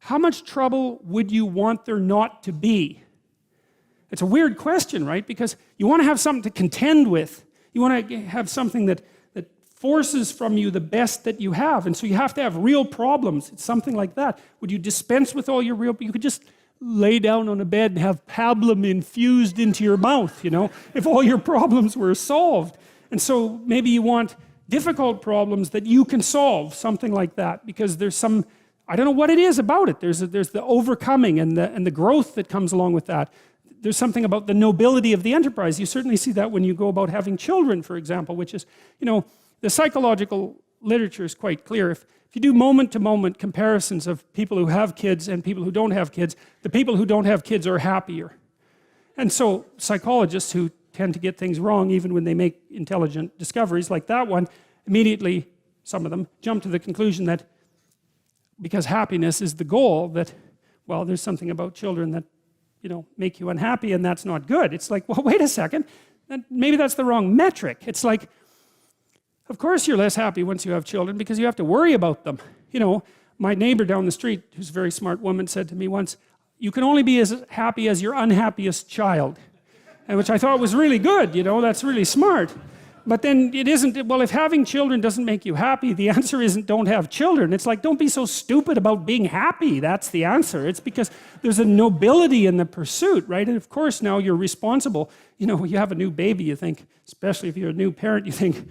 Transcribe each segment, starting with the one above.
how much trouble would you want there not to be? It's a weird question, right? Because you want to have something to contend with. You want to have something that forces from you the best that you have. And so you have to have real problems. It's something like that. Would you dispense with all your real, you could just lay down on a bed and have pablum infused into your mouth, you know, if all your problems were solved. And so maybe you want difficult problems that you can solve, something like that, because there's some, I don't know what it is about it. There's the overcoming and the growth that comes along with that. There's something about the nobility of the enterprise. You certainly see that when you go about having children, for example, which is, you know, the psychological literature is quite clear. If you do moment-to-moment comparisons of people who have kids and people who don't have kids, the people who don't have kids are happier. And so psychologists who tend to get things wrong even when they make intelligent discoveries like that one, immediately, some of them, jump to the conclusion that because happiness is the goal, that, well, there's something about children that, you know, make you unhappy, and that's not good. It's like, well, wait a second, maybe that's the wrong metric. It's like, of course you're less happy once you have children because you have to worry about them. You know, my neighbor down the street, who's a very smart woman, said to me once, you can only be as happy as your unhappiest child. And which I thought was really good, you know, that's really smart. But then it isn't, well, if having children doesn't make you happy, the answer isn't don't have children. It's like, don't be so stupid about being happy. That's the answer. It's because there's a nobility in the pursuit, right? And of course now you're responsible. You know, you have a new baby, you think, especially if you're a new parent, you think,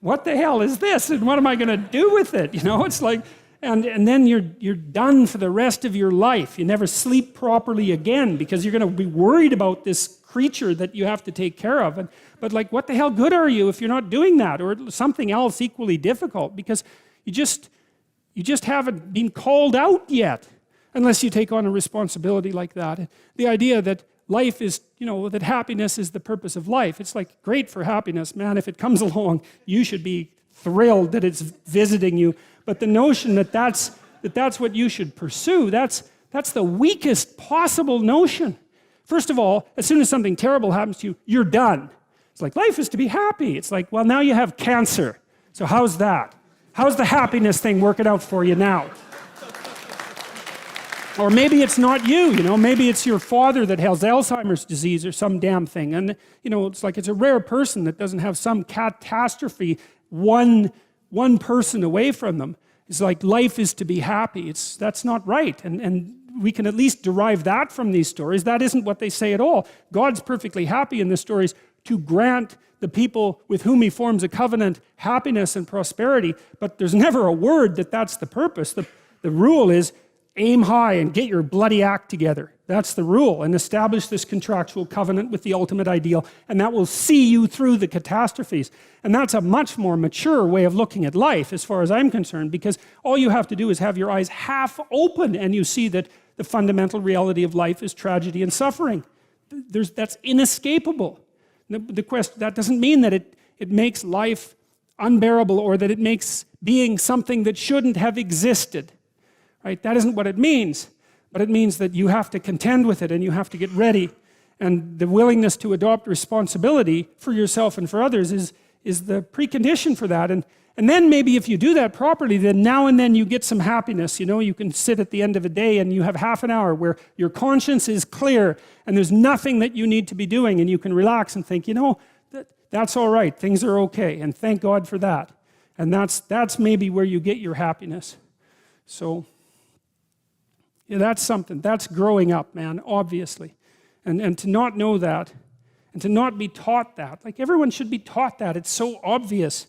what the hell is this? And what am I going to do with it? You know, it's like, and then you're done for the rest of your life. You never sleep properly again because you're going to be worried about this creature that you have to take care of. But like, what the hell good are you if you're not doing that, or something else equally difficult? Because you just haven't been called out yet, unless you take on a responsibility like that. The idea that life is, you know, that happiness is the purpose of life. It's like, great for happiness, man. If it comes along, you should be thrilled that it's visiting you. But the notion that that's what you should pursue, that's the weakest possible notion. First of all, as soon as something terrible happens to you, you're done. It's like, life is to be happy. It's like, well, now you have cancer. So how's that? How's the happiness thing working out for you now? Or maybe it's not you, you know, maybe it's your father that has Alzheimer's disease or some damn thing. And, you know, it's like, it's a rare person that doesn't have some catastrophe, one person away from them. It's like, life is to be happy. That's not right. And we can at least derive that from these stories. That isn't what they say at all. God's perfectly happy in the stories to grant the people with whom he forms a covenant happiness and prosperity, but there's never a word that that's the purpose. The rule is, aim high and get your bloody act together. That's the rule, and establish this contractual covenant with the ultimate ideal, and that will see you through the catastrophes. And that's a much more mature way of looking at life, as far as I'm concerned, because all you have to do is have your eyes half open, and you see that the fundamental reality of life is tragedy and suffering. That's inescapable. That doesn't mean that it makes life unbearable, or that it makes being something that shouldn't have existed. Right? That isn't what it means, but it means that you have to contend with it and you have to get ready. And the willingness to adopt responsibility for yourself and for others is the precondition for that. And then maybe if you do that properly, then now and then you get some happiness. You know, you can sit at the end of a day and you have half an hour where your conscience is clear and there's nothing that you need to be doing, and you can relax and think, you know, that's all right, things are okay, and thank God for that. And that's maybe where you get your happiness. So, yeah, that's something. That's growing up, man, obviously. And to not know that, and to not be taught that. Like, everyone should be taught that. It's so obvious.